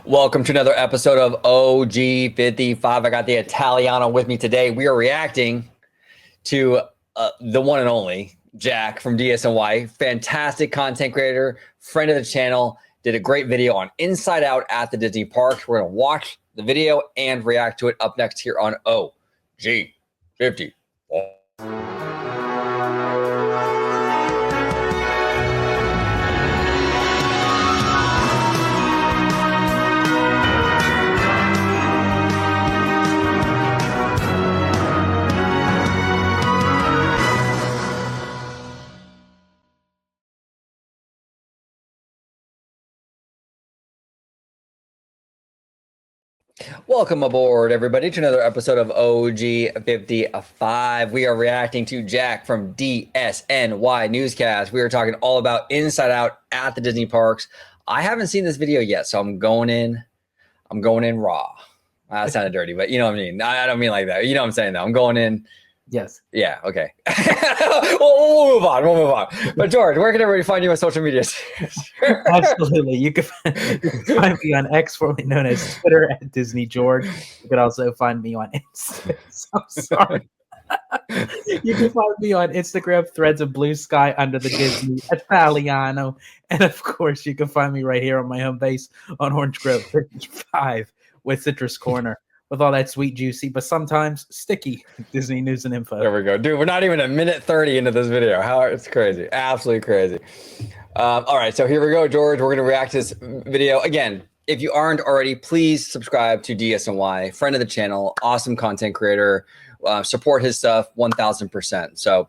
Welcome to another episode of OG55. I got the Italiano with me today. We are reacting to the one and only Jack from DSNY. Fantastic content creator, friend of the channel. Did a great video on Inside Out at the Disney parks. We're going to watch the video and react to it up next here on OG50. Welcome aboard, everybody, to another episode of OG55. We are reacting to Jack from DSNY Newscast. We are talking all about Inside Out at the Disney parks. I haven't seen this video yet, so I'm going in raw. That sounded dirty, but you know what I mean. I don't mean like that. You know what I'm saying, though. I'm going in. Yes. Yeah. Okay. we'll move on. We'll move on. But George, where can everybody find you on social media? Absolutely. You can find me on X, formerly known as Twitter, at Disney George. You can also find me on Insta. I'm sorry. You can find me on Instagram, Threads, and Blue Sky under the Disney Italiano. And of course, you can find me right here on my home base on Orange Grove 5 with Citrus Corner. With all that sweet, juicy, but sometimes sticky Disney news and info. There we go. Dude, we're not even a minute 30 into this video. It's crazy. Absolutely crazy. All right, so here we go, George. We're going to react to this video. Again, if you aren't already, please subscribe to DSNY, friend of the channel, awesome content creator. Support his stuff 1000%. So,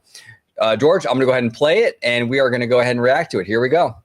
George, I'm going to go ahead and play it, and we are going to go ahead and react to it. Here we go.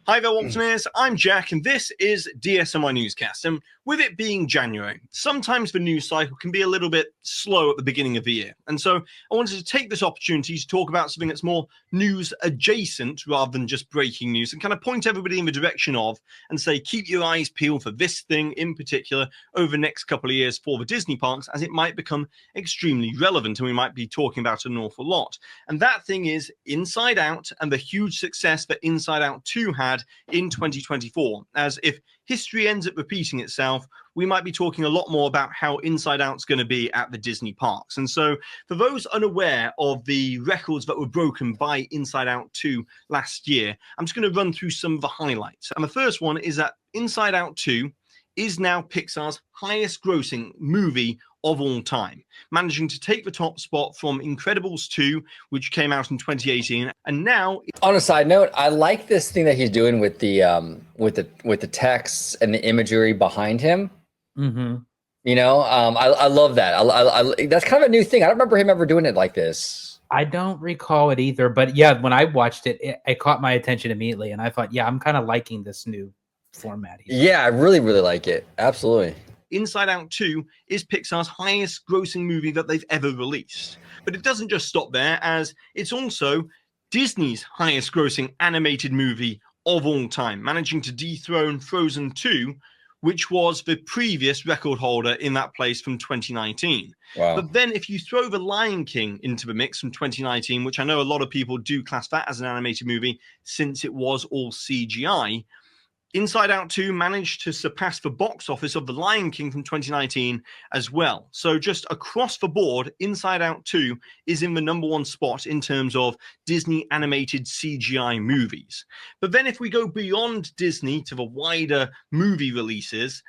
Hi there, Waltonaires. I'm Jack, and this is DSNY Newscast. And with it being January, sometimes the news cycle can be a little bit slow at the beginning of the year. And so I wanted to take this opportunity to talk about something that's more news adjacent rather than just breaking news, and kind of point everybody in the direction of and say, keep your eyes peeled for this thing in particular over the next couple of years for the Disney parks, as it might become extremely relevant and we might be talking about it an awful lot. And that thing is Inside Out and the huge success that Inside Out 2 had in 2024. As if history ends up repeating itself, we might be talking a lot more about how Inside Out's going to be at the Disney parks. And so for those unaware of the records that were broken by Inside Out 2 last year, I'm just going to run through some of the highlights. And the first one is that Inside Out 2 is now Pixar's highest grossing movie of all time, managing to take the top spot from Incredibles 2, which came out in 2018, and now. On a side note, I like this thing that he's doing with the texts and the imagery behind him. Mm-hmm. You know, I love that. I that's kind of a new thing. I don't remember him ever doing it like this. I don't recall it either, but yeah, when I watched it, it caught my attention immediately, and I thought, yeah, I'm kind of liking this new format. Yeah, I really like it. Absolutely. Inside Out 2 is Pixar's highest grossing movie that they've ever released. But it doesn't just stop there, as it's also Disney's highest grossing animated movie of all time, managing to dethrone Frozen 2, which was the previous record holder in that place from 2019. Wow. But then if you throw The Lion King into the mix from 2019, which I know a lot of people do class that as an animated movie since it was all CGI, Inside Out 2 managed to surpass the box office of The Lion King from 2019 as well. So just across the board, Inside Out 2 is in the #1 spot in terms of Disney animated CGI movies. But then if we go beyond Disney to the wider movie releases,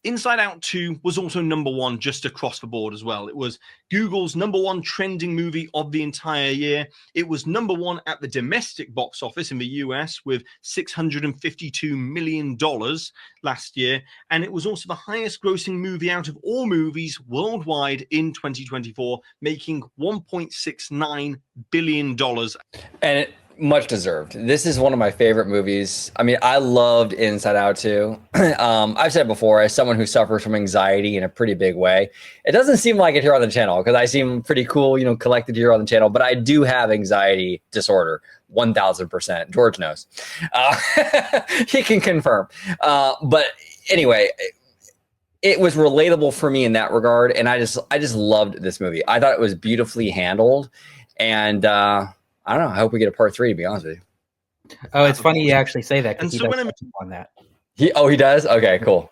Inside Out 2 was also #1 just across the board as well. It was Google's #1 trending movie of the entire year. It was #1 at the domestic box office in the US with $652 million last year. And it was also the highest grossing movie out of all movies worldwide in 2024, making $1.69 billion. And much deserved. This is one of my favorite movies. I mean, I loved Inside Out too. I've said before, as someone who suffers from anxiety in a pretty big way, it doesn't seem like it here on the channel because I seem pretty cool, you know, collected here on the channel, but I do have anxiety disorder, 1000%. George knows. He can confirm. But anyway, it was relatable for me in that regard, and I just loved this movie. I thought it was beautifully handled, and I don't know. I hope we get a part 3, to be honest with you. Oh, it's funny you actually say that And because he so does when a touch on that. He does? Okay, cool.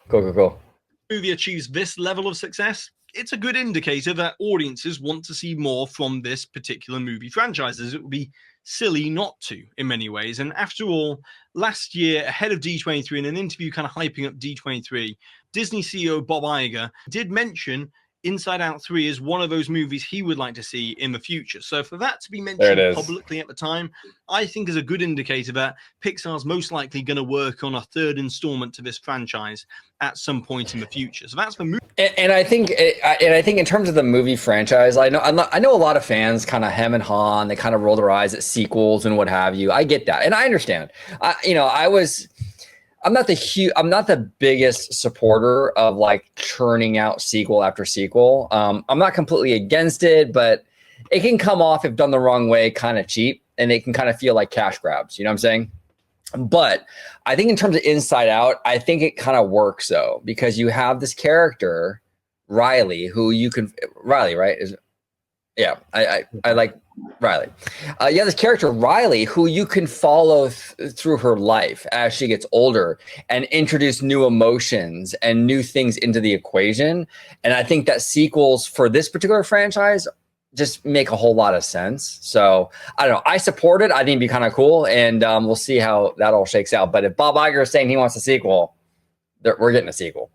movie achieves this level of success, it's a good indicator that audiences want to see more from this particular movie franchise, as it would be silly not to in many ways. And after all, last year, ahead of D23, in an interview kind of hyping up D23, Disney CEO Bob Iger did mention Inside Out 3 is one of those movies he would like to see in the future. So for that to be mentioned publicly at the time, I think is a good indicator that Pixar's most likely going to work on a third installment to this franchise at some point in the future. So that's the movie. And I think, in terms of the movie franchise, I know a lot of fans kind of hem and haw, and they kind of roll their eyes at sequels and what have you. I get that, and I understand. I'm not the biggest supporter of like churning out sequel after sequel. I'm not completely against it, but it can come off, if done the wrong way, kind of cheap, and it can kind of feel like cash grabs. You know what I'm saying? But I think in terms of Inside Out, I think it kind of works though, because you have this character, Riley, right? I like Riley. This character, Riley, who you can follow through her life as she gets older and introduce new emotions and new things into the equation. And I think that sequels for this particular franchise just make a whole lot of sense. So I don't know. I support it. I think it'd be kind of cool. And we'll see how that all shakes out. But if Bob Iger is saying he wants a sequel, we're getting a sequel.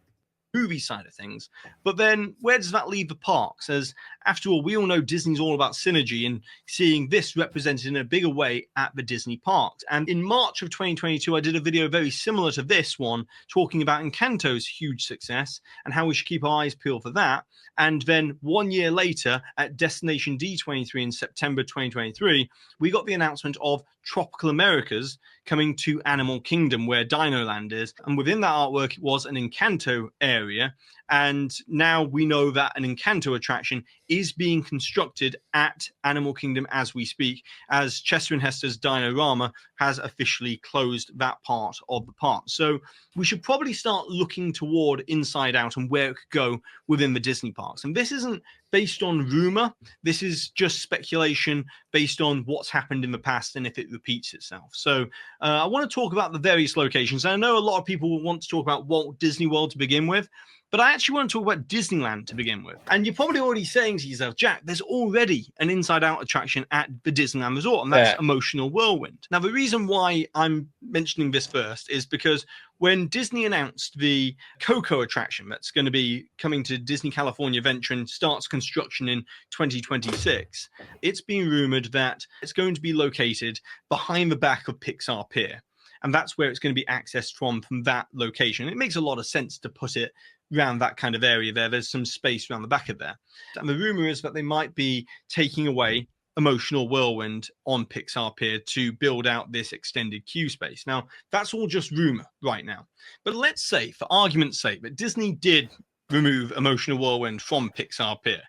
Movie side of things. But then where does that leave the parks? As after all, we all know Disney's all about synergy and seeing this represented in a bigger way at the Disney parks. And in March of 2022, I did a video very similar to this one, talking about Encanto's huge success and how we should keep our eyes peeled for that. And then 1 year later, at Destination D23 in September 2023, we got the announcement of Tropical Americas coming to Animal Kingdom, where Dino Land is. And within that artwork, it was an Encanto area. And now we know that an Encanto attraction is being constructed at Animal Kingdom as we speak, as Chester and Hester's Dino-Rama has officially closed that part of the park. So we should probably start looking toward Inside Out and where it could go within the Disney parks. And this isn't based on rumor. This is just speculation based on what's happened in the past and if it repeats itself. So I want to talk about the various locations. I know a lot of people will want to talk about Walt Disney World to begin with, but I actually want to talk about Disneyland to begin with. And you're probably already saying to yourself, Jack, there's already an Inside Out attraction at the Disneyland Resort, and that's Emotional Whirlwind. Now, the reason why I'm mentioning this first is because when Disney announced the Coco attraction that's going to be coming to Disney California Adventure and starts construction in 2026, it's been rumored that it's going to be located behind the back of Pixar Pier. And that's where it's going to be accessed from that location. It makes a lot of sense to put it around that kind of area there. There's some space around the back of there. And the rumor is that they might be taking away Emotional Whirlwind on Pixar Pier to build out this extended queue space. Now, that's all just rumor right now. But let's say, for argument's sake, that Disney did remove Emotional Whirlwind from Pixar Pier.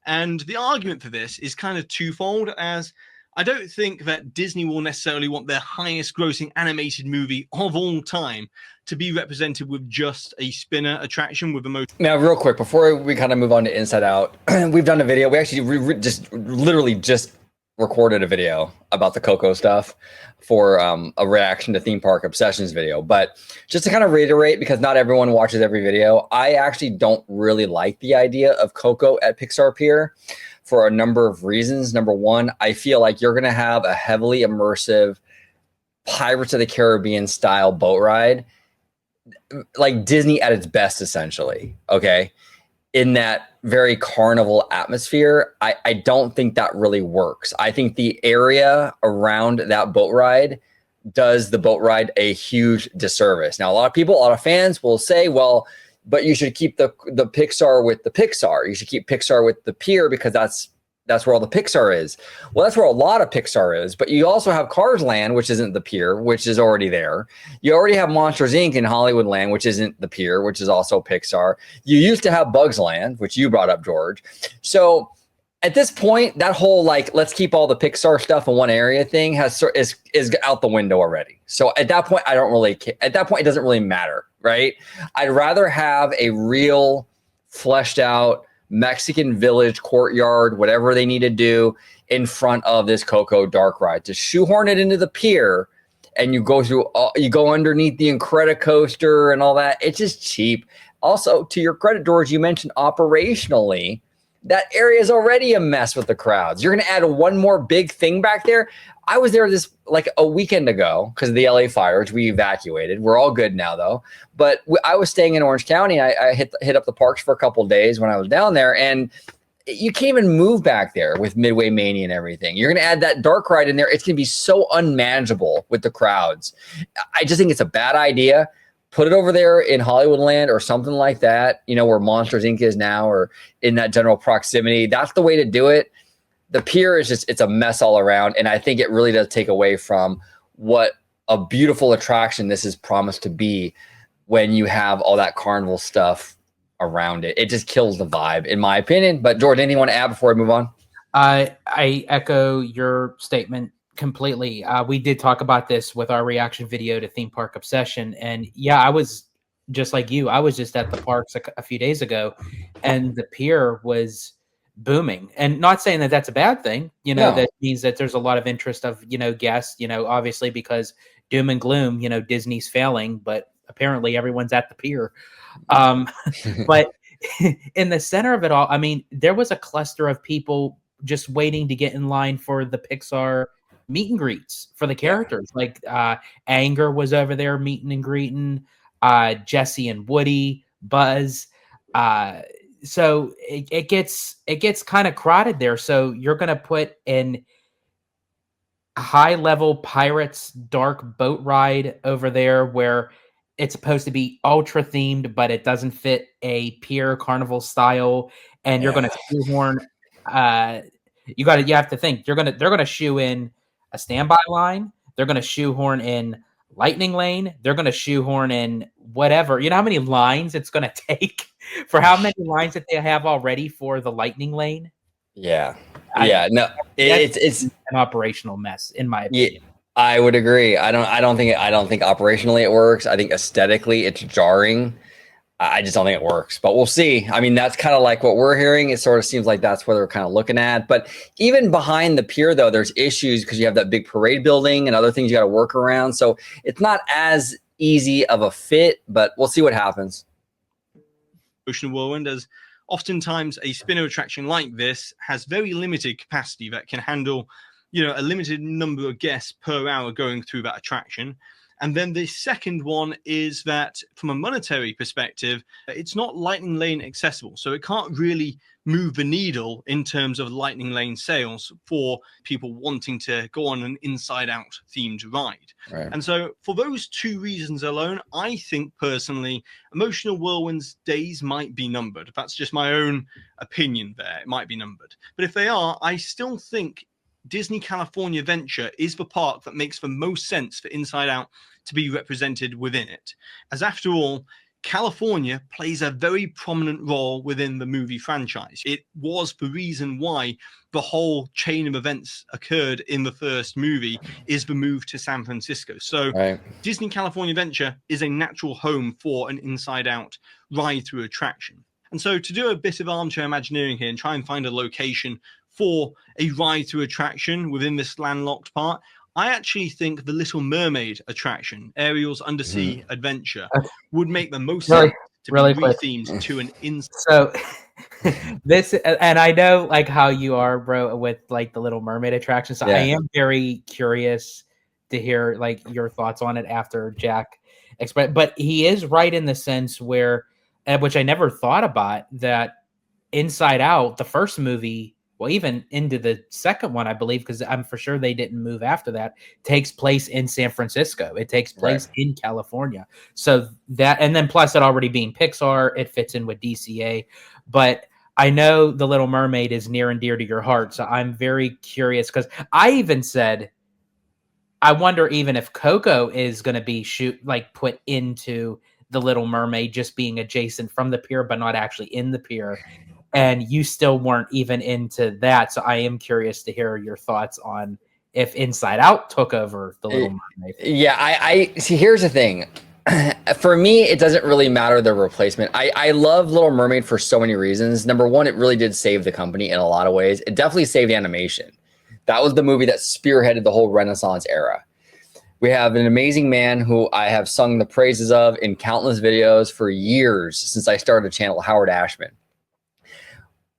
And the argument for this is kind of twofold, as I don't think that Disney will necessarily want their highest grossing animated movie of all time to be represented with just a spinner attraction with emotion. Now, real quick, before we kind of move on to Inside Out, we've done a video. We actually literally just recorded a video about the Coco stuff for a reaction to Theme Park Obsessions video. But just to kind of reiterate, because not everyone watches every video, I actually don't really like the idea of Coco at Pixar Pier for a number of reasons. Number one, I feel like you're going to have a heavily immersive Pirates of the Caribbean style boat ride, like Disney at its best, essentially. Okay. In that very carnival atmosphere, I don't think that really works. I think the area around that boat ride does the boat ride a huge disservice. Now, a lot of fans will say, well, but you should keep the Pixar with the Pixar. You should keep Pixar with the pier because that's where all the Pixar is. Well, that's where a lot of Pixar is. But you also have Cars Land, which isn't the pier, which is already there. You already have Monsters Inc. in Hollywood Land, which isn't the pier, which is also Pixar. You used to have Bugs Land, which you brought up, George. So at this point, that whole like let's keep all the Pixar stuff in one area thing is out the window already. So at that point, I don't really care. At that point, it doesn't really matter, right? I'd rather have a real fleshed out Mexican village courtyard, whatever they need to do in front of this Coco dark ride. To shoehorn it into the pier and you go through, you go underneath the Incredicoaster and all that. It's just cheap. Also, to your credit, George, you mentioned operationally, that area is already a mess with the crowds. You're going to add one more big thing back there. I was there this like a weekend ago because of the LA fires. We evacuated. We're all good now though. But I was staying in Orange County. I hit up the parks for a couple of days when I was down there, and you can't even move back there with Midway Mania and everything. You're going to add that dark ride in there. It's going to be so unmanageable with the crowds. I just think it's a bad idea. Put it over there in Hollywoodland or something like that, you know, where Monsters Inc. is now, or in that general proximity. That's the way to do it. The pier is just, it's a mess all around. And I think it really does take away from what a beautiful attraction this is promised to be when you have all that carnival stuff around it. It just kills the vibe, in my opinion. But George, anything you want to add before we move on? I echo your statement completely. We did talk about this with our reaction video to Theme Park Obsession. And yeah, I was just like you. I was just at the parks a few days ago, and the pier was booming. And not saying that that's a bad thing. You know, that means that there's a lot of interest of, you know, guests, you know, obviously because doom and gloom, you know, Disney's failing, but apparently everyone's at the pier. But in the center of it all, I mean, there was a cluster of people just waiting to get in line for the Pixar meet and greets for the characters. Like Anger was over there meeting and greeting, Jesse and Woody, Buzz. So it gets kind of crowded there. So you're going to put in a high level Pirates dark boat ride over there where it's supposed to be ultra themed, but it doesn't fit a pier carnival style. And you're going to shoehorn, you have to think they're going to shoe in a standby line. They're going to shoehorn in Lightning Lane. They're going to shoehorn in whatever. You know how many lines it's going to take for how many lines that they have already for the Lightning Lane? Yeah. It's an operational mess, in my opinion. Yeah, I would agree. I don't think operationally it works. I think aesthetically it's jarring. I just don't think it works, but we'll see. I mean, that's kind of like what we're hearing. It sort of seems like that's what they're kind of looking at. But even behind the pier, though, there's issues because you have that big parade building and other things you got to work around. So it's not as easy of a fit, but we'll see what happens. Ocean Whirlwind, as oftentimes a spinner attraction like this has very limited capacity that can handle, you know, a limited number of guests per hour going through that attraction. And then the second one is that from a monetary perspective, it's not Lightning Lane accessible. So it can't really move the needle in terms of Lightning Lane sales for people wanting to go on an inside out themed ride. Right. And so for those two reasons alone, I think personally, Emotional Whirlwind's days might be numbered. That's just my own opinion there. It might be numbered. But if they are, I still think Disney California Adventure is the park that makes the most sense for Inside Out to be represented within it. As after all, California plays a very prominent role within the movie franchise. It was the reason why the whole chain of events occurred in the first movie is the move to San Francisco. So Disney California Adventure is a natural home for an Inside Out ride through attraction. And so to do a bit of armchair imagineering here and try and find a location for a ride through attraction within this landlocked part, I actually think the Little Mermaid attraction, Ariel's Undersea Adventure, would make the most sense to be rethemed to an inside. So this, and I know like how you are, bro, with like the Little Mermaid attraction. So I am very curious to hear like your thoughts on it after Jack explained. But he is right in the sense where, which I never thought about, that Inside Out, the first movie, well, even into the second one, I believe, because I'm for sure they didn't move after that, takes place in San Francisco. It takes place in California. So that, and then plus it already being Pixar, it fits in with DCA. But I know The Little Mermaid is near and dear to your heart. So I'm very curious because I even said, I wonder even if Coco is going to be put into The Little Mermaid, just being adjacent from the pier, but not actually in the pier. And you still weren't even into that. So I am curious to hear your thoughts on if Inside Out took over The Little Mermaid. Yeah, I see. Here's the thing. For me, it doesn't really matter the replacement. I love Little Mermaid for so many reasons. Number one, it really did save the company in a lot of ways. It definitely saved animation. That was the movie that spearheaded the whole Renaissance era. We have an amazing man who I have sung the praises of in countless videos for years since I started a channel, Howard Ashman.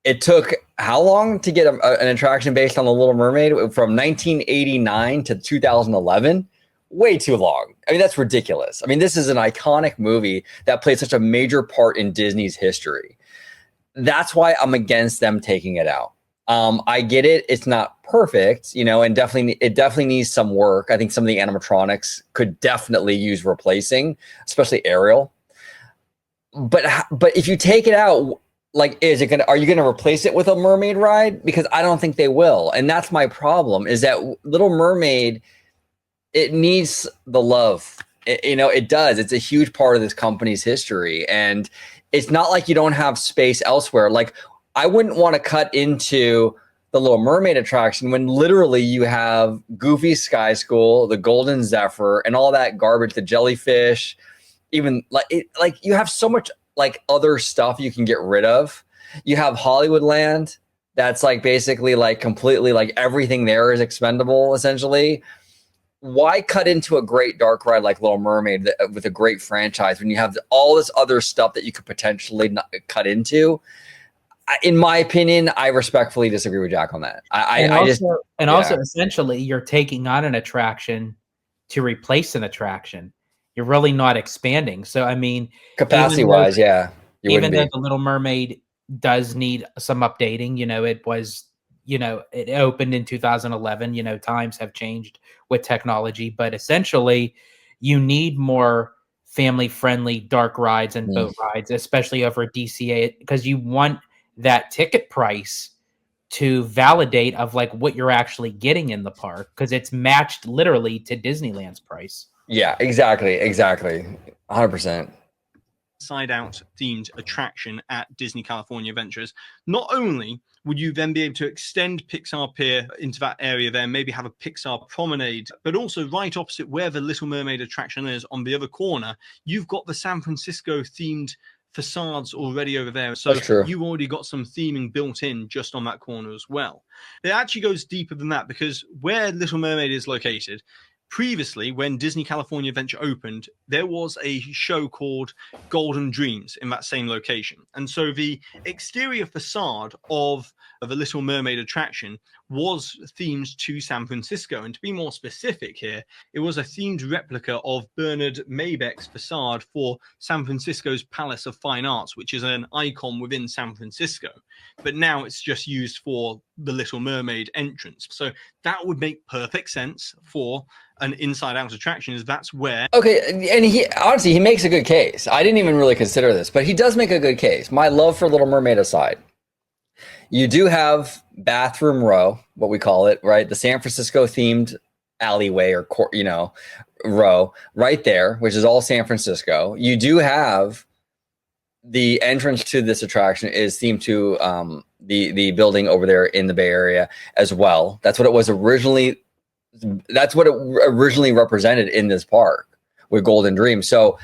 It took how long to get an attraction based on The Little Mermaid? From 1989 to 2011? Way too long. I mean, that's ridiculous. I mean, this is an iconic movie that played such a major part in Disney's history. That's why I'm against them taking it out. I get it. It's not perfect, you know, and it definitely needs some work. I think some of the animatronics could definitely use replacing, especially Ariel. But if you take it out, like, are you gonna replace it with a mermaid ride? Because I don't think they will. And that's my problem, is that Little Mermaid, it needs the love. It does. It's a huge part of this company's history. And it's not like you don't have space elsewhere. Like, I wouldn't want to cut into the Little Mermaid attraction when literally you have Goofy Sky School, the Golden Zephyr, and all that garbage, the jellyfish, even like you have so much like other stuff you can get rid of. You have Hollywoodland, that's like basically like completely like everything there is expendable essentially. Why cut into a great dark ride like Little Mermaid with a great franchise when you have all this other stuff that you could potentially not cut into? In my opinion, I respectfully disagree with Jack on that. Also, essentially, you're taking on an attraction to replace an attraction. You're really not expanding. So, I mean, capacity-wise, yeah, even though The Little Mermaid does need some updating, it opened in 2011. Times have changed with technology, but essentially, you need more family-friendly dark rides and boat rides, especially over DCA, because you want that ticket price to validate of like what you're actually getting in the park, because it's matched literally to Disneyland's price. Yeah, exactly. 100%. Inside Out themed attraction at Disney California Adventures. Not only would you then be able to extend Pixar Pier into that area there, maybe have a Pixar promenade, but also right opposite where the Little Mermaid attraction is on the other corner, you've got the San Francisco themed facades already over there. So you already got some theming built in just on that corner as well. It actually goes deeper than that, because where Little Mermaid is located, previously, when Disney California Adventure opened, there was a show called Golden Dreams in that same location. And so the exterior facade of the Little Mermaid attraction was themed to San Francisco. And to be more specific here, it was a themed replica of Bernard Maybeck's facade for San Francisco's Palace of Fine Arts, which is an icon within San Francisco. But now it's just used for the Little Mermaid entrance. So that would make perfect sense for an inside out attraction, is that's where. Okay, and he makes a good case. I didn't even really consider this, but he does make a good case. My love for Little Mermaid aside, you do have Bathroom Row, what we call it, right? The San Francisco themed alleyway or row right there, which is all San Francisco. You do have the entrance to this attraction is themed to the building over there in the Bay Area as well. That's what it was originally. That's what it originally represented in this park with Golden Dream. So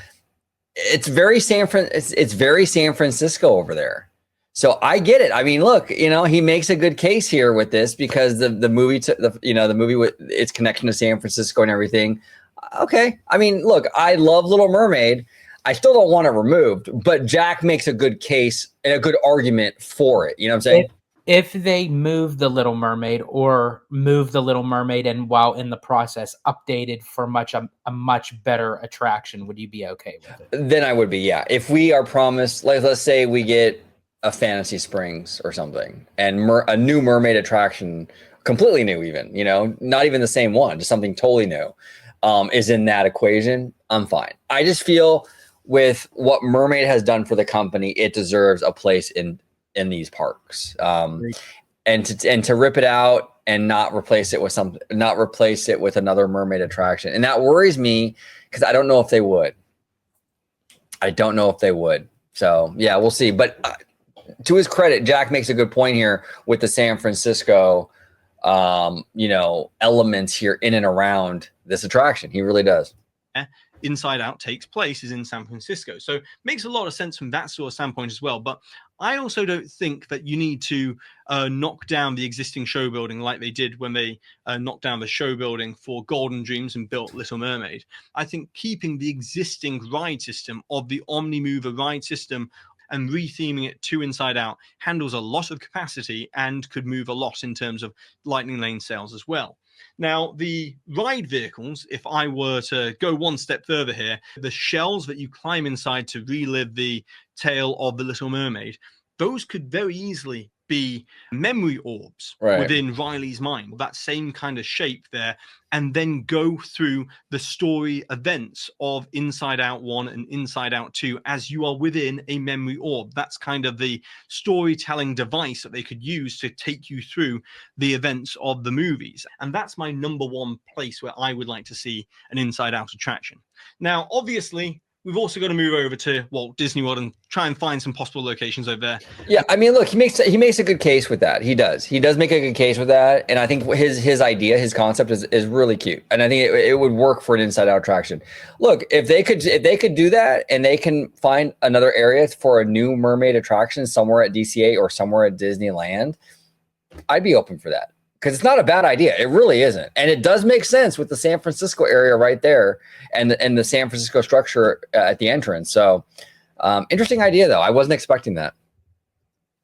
it's very it's very San Francisco over there. So I get it. I mean, look, he makes a good case here with this, because the movie, the movie with its connection to San Francisco and everything. Okay. I mean, look, I love Little Mermaid. I still don't want it removed, but Jack makes a good case and a good argument for it. You know what I'm saying? If they move the Little Mermaid, or move the Little Mermaid and while in the process updated for a much better attraction, would you be okay with it? Then I would be, yeah. If we are promised, like, let's say we get a Fantasy Springs or something, and a new mermaid attraction, completely new even, not even the same one, just something totally new, is in that equation, I'm fine. I just feel with what Mermaid has done for the company, it deserves a place in these parks. And to rip it out and not replace it with another mermaid attraction. And that worries me, because I don't know if they would. So yeah, we'll see. But to his credit, Jack makes a good point here with the San Francisco, elements here in and around this attraction. He really does. Inside Out takes place is in San Francisco. So it makes a lot of sense from that sort of standpoint as well. But I also don't think that you need to knock down the existing show building like they did when they knocked down the show building for Golden Dreams and built Little Mermaid. I think keeping the existing ride system of the Omnimover ride system and retheming it to Inside Out handles a lot of capacity and could move a lot in terms of Lightning Lane sales as well. Now, the ride vehicles, if I were to go one step further here, the shells that you climb inside to relive the tale of the Little Mermaid, those could very easily be memory orbs within Riley's mind, that same kind of shape there, and then go through the story events of Inside Out 1 and Inside Out 2 as you are within a memory orb. That's kind of the storytelling device that they could use to take you through the events of the movies. And that's my number one place where I would like to see an Inside Out attraction. Now, obviously, we've also got to move over to Walt Disney World and try and find some possible locations over there. Yeah, I mean, look, he makes a good case with that. He does make a good case with that, and I think his idea, his concept is really cute, and I think it would work for an Inside Out attraction. Look, if they could do that, and they can find another area for a new mermaid attraction somewhere at DCA or somewhere at Disneyland, I'd be open for that. Because it's not a bad idea. It really isn't. And it does make sense with the San Francisco area right there and the San Francisco structure at the entrance. So interesting idea, though. I wasn't expecting that.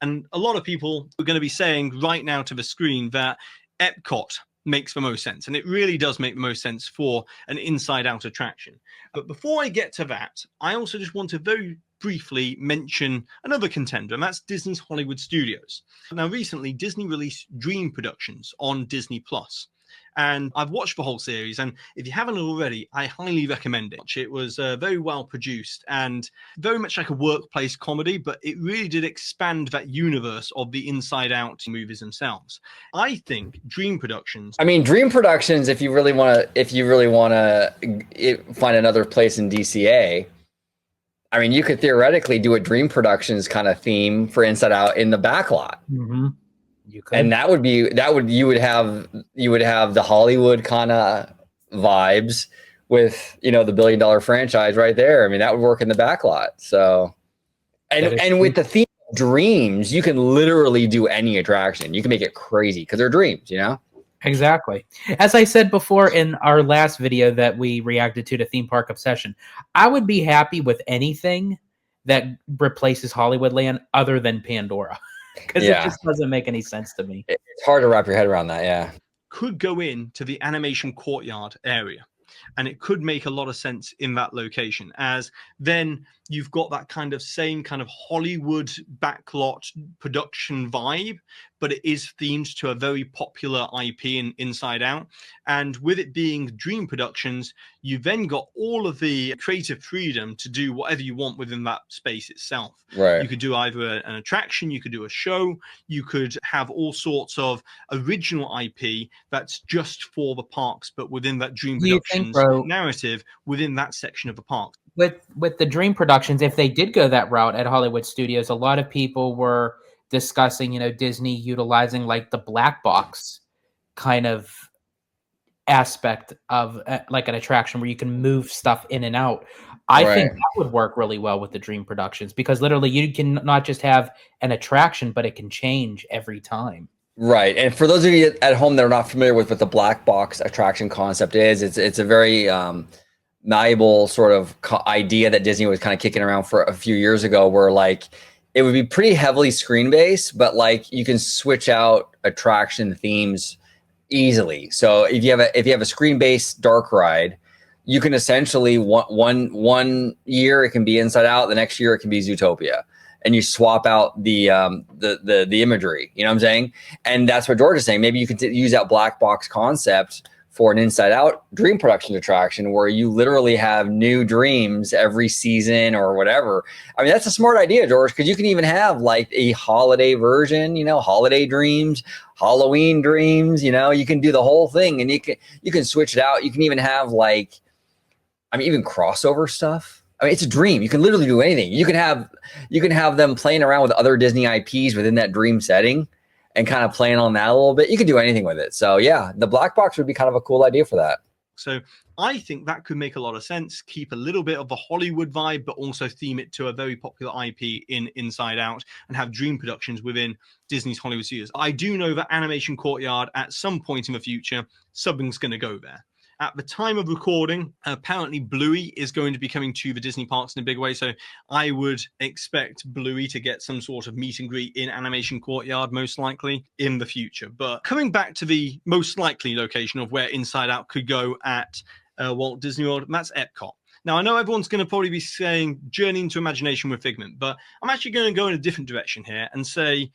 And a lot of people are going to be saying right now to the screen that Epcot makes the most sense. And it really does make the most sense for an Inside Out attraction. But before I get to that, I also just want to very briefly mention another contender, and that's Disney's Hollywood Studios. Now, recently, Disney released Dream Productions on Disney Plus. And I've watched the whole series, and if you haven't already, I highly recommend it. It was very well produced and very much like a workplace comedy, but it really did expand that universe of the Inside Out movies themselves. I think Dream Productions. I mean, Dream Productions. If you really want to find another place in DCA, I mean, you could theoretically do a Dream Productions kind of theme for Inside Out in the backlot. Mm-hmm. You could. And you would have the Hollywood kind of vibes with, the $1 billion franchise right there. I mean, that would work in the backlot. So, and with the theme of dreams, you can literally do any attraction. You can make it crazy because they're dreams, Exactly. As I said before in our last video that we reacted to Theme Park Obsession, I would be happy with anything that replaces Hollywoodland other than Pandora. Because it just doesn't make any sense to me. It's hard to wrap your head around that, yeah. Could go into the animation courtyard area. And it could make a lot of sense in that location, as then you've got that same kind of Hollywood backlot production vibe, but it is themed to a very popular IP in Inside Out. And with it being Dream Productions, you then got all of the creative freedom to do whatever you want within that space itself. Right. You could do either an attraction, you could do a show, you could have all sorts of original IP that's just for the parks, but within that Dream Productions narrative within that section of the park. With the Dream Productions, if they did go that route at Hollywood Studios, a lot of people were discussing, Disney utilizing like the black box kind of aspect of like an attraction where you can move stuff in and out. I think that would work really well with the Dream Productions, because literally you can not just have an attraction, but it can change every time. Right. And for those of you at home that are not familiar with what the black box attraction concept is, it's a very malleable sort of idea that Disney was kind of kicking around for a few years ago, where like it would be pretty heavily screen based, but like you can switch out attraction themes easily. So if you have a screen based dark ride, you can essentially one year it can be Inside Out, the next year it can be Zootopia, and you swap out the imagery. You know what I'm saying? And that's what George is saying. Maybe you could use that black box concept for an Inside Out Dream Productions attraction where you literally have new dreams every season or whatever. I mean, that's a smart idea, George, because you can even have like a holiday version, holiday dreams, Halloween dreams, you can do the whole thing, and you can switch it out. You can even have even crossover stuff. I mean, it's a dream. You can literally do anything. You can have them playing around with other Disney IPs within that dream setting and kind of playing on that a little bit. You could do anything with it. So yeah, the black box would be kind of a cool idea for that. So I think that could make a lot of sense. Keep a little bit of the Hollywood vibe, but also theme it to a very popular IP in Inside Out and have dream productions within Disney's Hollywood Studios. I do know that Animation Courtyard at some point in the future, something's going to go there. At the time of recording, apparently Bluey is going to be coming to the Disney parks in a big way. So I would expect Bluey to get some sort of meet and greet in Animation Courtyard, most likely in the future. But coming back to the most likely location of where Inside Out could go at Walt Disney World, that's Epcot. Now, I know everyone's going to probably be saying Journey into Imagination with Figment, but I'm actually going to go in a different direction here and say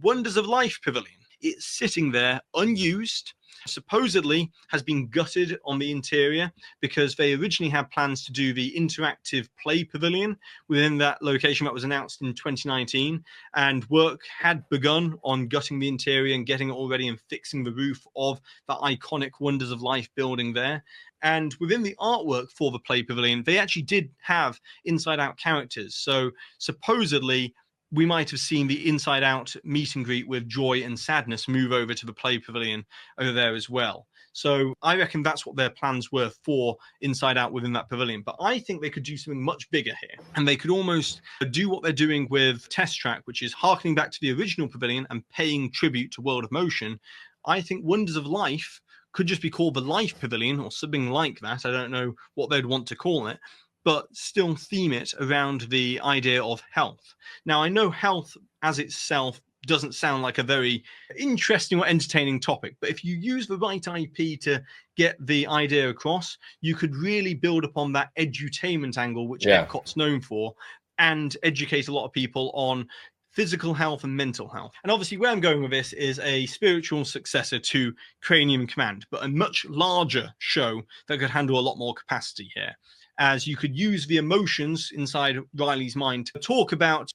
Wonders of Life Pavilion. It's sitting there unused, supposedly has been gutted on the interior because they originally had plans to do the interactive play pavilion within that location that was announced in 2019, and work had begun on gutting the interior and getting it all ready and fixing the roof of the iconic Wonders of Life building there. And within the artwork for the play pavilion, they actually did have Inside Out characters. So supposedly we might have seen the Inside Out meet and greet with Joy and Sadness move over to the play pavilion over there as well. So I reckon that's what their plans were for Inside Out within that pavilion. But I think they could do something much bigger here. And they could almost do what they're doing with Test Track, which is harkening back to the original pavilion and paying tribute to World of Motion. I think Wonders of Life could just be called the Life Pavilion or something like that. I don't know what they'd want to call it, but still theme it around the idea of health. Now, I know health as itself doesn't sound like a very interesting or entertaining topic, but if you use the right IP to get the idea across, you could really build upon that edutainment angle, which Epcot's known for, and educate a lot of people on physical health and mental health. And obviously where I'm going with this is a spiritual successor to Cranium Command, but a much larger show that could handle a lot more capacity here, as you could use the emotions inside Riley's mind to talk about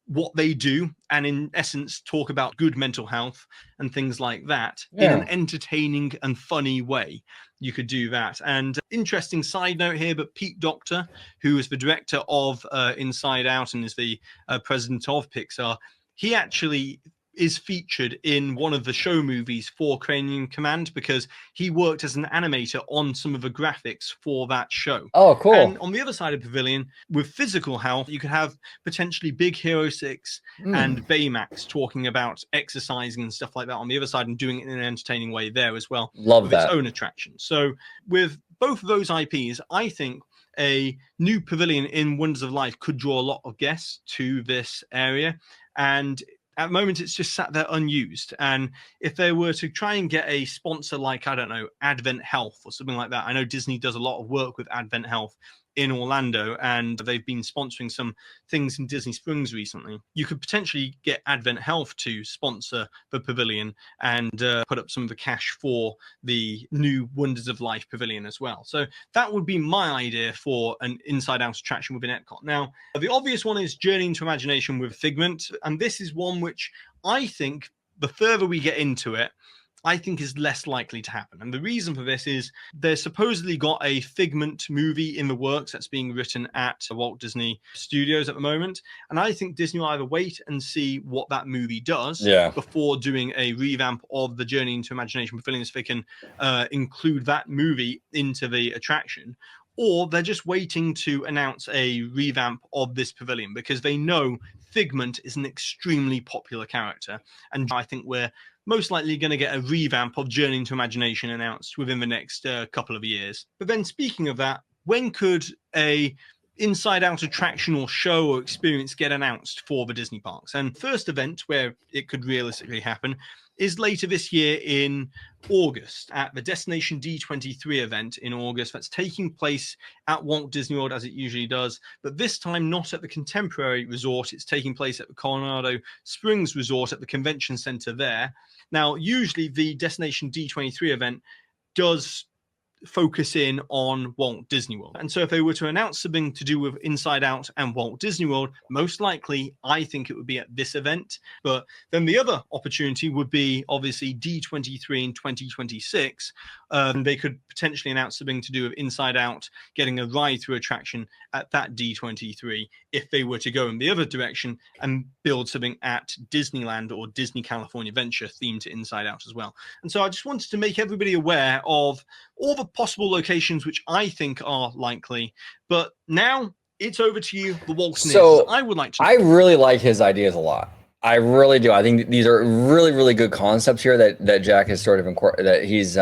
what they do and in essence talk about good mental health and things like that in an entertaining and funny way. You could do that. And interesting side note here, but Pete Docter, who is the director of Inside Out and is the president of Pixar, he actually is featured in one of the show movies for Cranium Command because he worked as an animator on some of the graphics for that show. Oh, cool. And on the other side of the pavilion, with physical health, you could have potentially Big Hero 6 and Baymax talking about exercising and stuff like that on the other side and doing it in an entertaining way there as well. Love with that. Its own attraction. So with both of those IPs, I think a new pavilion in Wonders of Life could draw a lot of guests to this area. And at the moment, it's just sat there unused. And if they were to try and get a sponsor like, I don't know, Advent Health or something like that. I know Disney does a lot of work with Advent Health in Orlando, and they've been sponsoring some things in Disney Springs recently. You could potentially get Advent Health to sponsor the pavilion and put up some of the cash for the new Wonders of Life pavilion as well. So that would be my idea for an Inside Out attraction within Epcot. Now, the obvious one is Journey into Imagination with Figment, and this is one which I think the further we get into it, I think is less likely to happen. And the reason for this is they're supposedly got a Figment movie in the works that's being written at Walt Disney Studios at the moment. And I think Disney will either wait and see what that movie does before doing a revamp of the Journey into Imagination Pavilion so they can include that movie into the attraction. Or they're just waiting to announce a revamp of this pavilion because they know Figment is an extremely popular character. And I think we're most likely going to get a revamp of Journey into Imagination announced within the next couple of years. But then speaking of that, when could a Inside Out attraction or show or experience get announced for the Disney parks? And first event where it could realistically happen is later this year in August at the Destination D23 event in August. That's taking place at Walt Disney World as it usually does, but this time not at the Contemporary Resort. It's taking place at the Colorado Springs Resort at the Convention Center there. Now, usually the Destination D23 event does focus in on Walt Disney World. And so if they were to announce something to do with Inside Out and Walt Disney World, most likely I think it would be at this event. But then the other opportunity would be obviously D23 in 2026. They could potentially announce something to do with Inside Out getting a ride-through attraction at that D23 if they were to go in the other direction and build something at Disneyland or Disney California Adventure themed to Inside Out as well. And so I just wanted to make everybody aware of all the possible locations which I think are likely. But now it's over to you, the Waltz. So I would like to. I really like his ideas a lot. I really do. I think these are really, really good concepts here that Jack has sort of that he's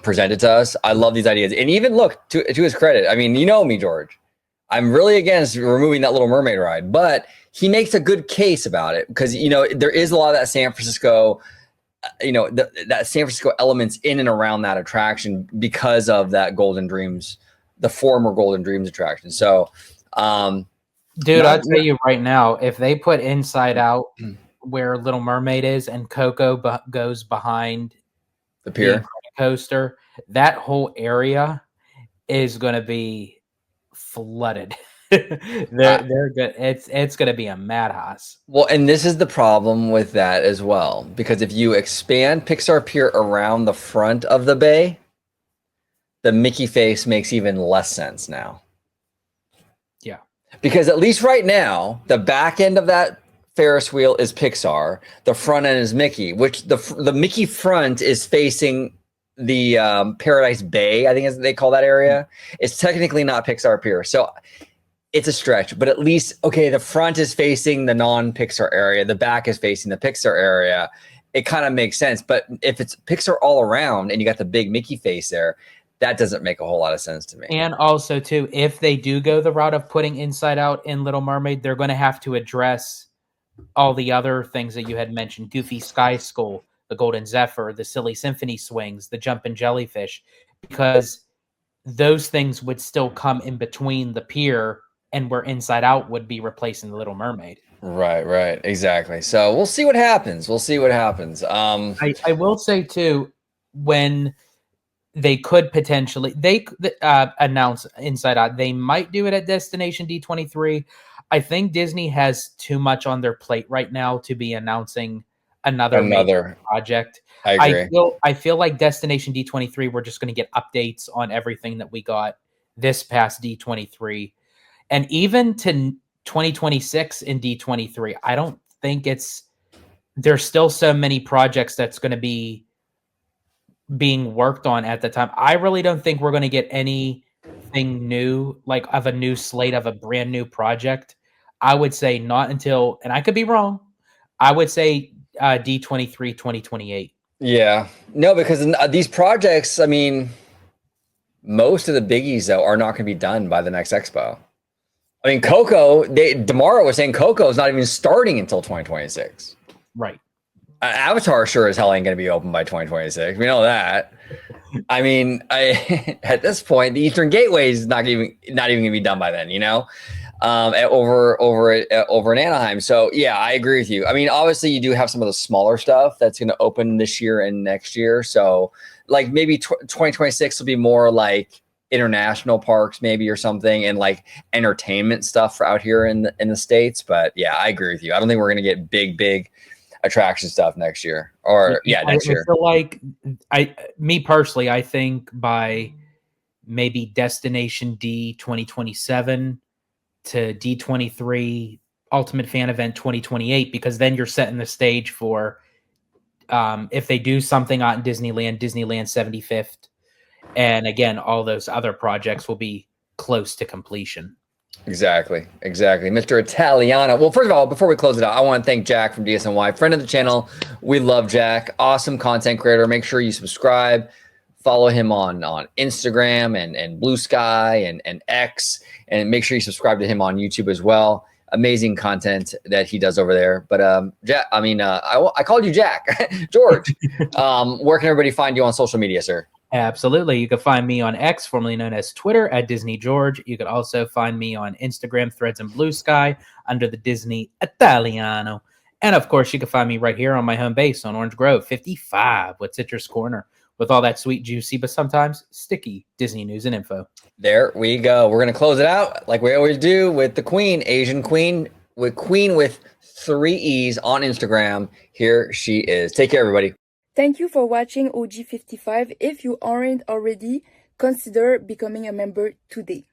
presented to us. I love these ideas, and even look to his credit. I mean, you know me, George. I'm really against removing that Little Mermaid ride, but he makes a good case about it because there is a lot of that San Francisco, that San Francisco elements in and around that attraction because of that Golden Dreams, the former Golden Dreams attraction. So, dude, I'll tell you right now, if they put Inside Out where Little Mermaid is and Coco goes behind the pier coaster, that whole area is going to be flooded. they're good. It's going to be a madhouse. Well, and this is the problem with that as well, because if you expand Pixar Pier around the front of the bay, the Mickey face makes even less sense now. Yeah, because at least right now, the back end of that Ferris wheel is Pixar, the front end is Mickey, which the Mickey front is facing the Paradise Bay, I think as they call that area. It's technically not Pixar Pier, so it's a stretch, but at least, okay, the front is facing the non-Pixar area, the back is facing the Pixar area. It kind of makes sense, but if it's Pixar all around and you got the big Mickey face there, that doesn't make a whole lot of sense to me. And also, too, if they do go the route of putting Inside Out in Little Mermaid, they're going to have to address all the other things that you had mentioned: Goofy Sky School, the Golden Zephyr, the Silly Symphony Swings, the Jumpin' Jellyfish, because those things would still come in between the pier and where Inside Out would be replacing the Little Mermaid. Right, exactly. So we'll see what happens. I will say too, when they could potentially announce Inside Out, they might do it at Destination D23. I think Disney has too much on their plate right now to be announcing another major project. I agree. I feel like Destination D23, we're just going to get updates on everything that we got this past D23. And even to 2026 in D23, I don't think there's still so many projects that's going to be being worked on at the time. I really don't think we're going to get anything new, like of a new slate of a brand new project. I would say not until, and I could be wrong, I would say D23 2028. Yeah. No, because these projects, I mean, most of the biggies, though, are not going to be done by the next expo. I mean, Coco, Damara was saying Coco is not even starting until 2026. Right. Avatar sure as hell ain't going to be open by 2026. We know that. I mean, at this point, the Eastern Gateway is not even going to be done by then, over in Anaheim. So, yeah, I agree with you. I mean, obviously, you do have some of the smaller stuff that's going to open this year and next year. So, like, maybe 2026 will be more like international parks maybe or something, and like entertainment stuff for out here in the States. But yeah, I agree with you. I don't think we're going to get big attraction stuff next year next year. I feel like me personally, I think by maybe Destination D 2027 to D23 Ultimate Fan Event 2028, because then you're setting the stage for if they do something out in Disneyland 75th. And again, all those other projects will be close to completion. Exactly. Mr. Italiano. Well, first of all, before we close it out, I want to thank Jack from DSNY, friend of the channel. We love Jack. Awesome content creator. Make sure you subscribe. Follow him on Instagram and Blue Sky and X. And make sure you subscribe to him on YouTube as well. Amazing content that he does over there. But Jack, I called you Jack. George, where can everybody find you on social media, sir? Absolutely. You can find me on X, formerly known as Twitter, at Disney George. You can also find me on Instagram, Threads, and Blue Sky under the Disney Italiano. And of course, you can find me right here on my home base on Orange Grove 55 with Citrus Corner, with all that sweet, juicy, but sometimes sticky Disney news and info. There we go. We're going to close it out like we always do with the Queen, Asian Queen, with 3 E's on Instagram. Here she is. Take care, everybody. Thank you for watching OG55. If you aren't already, consider becoming a member today.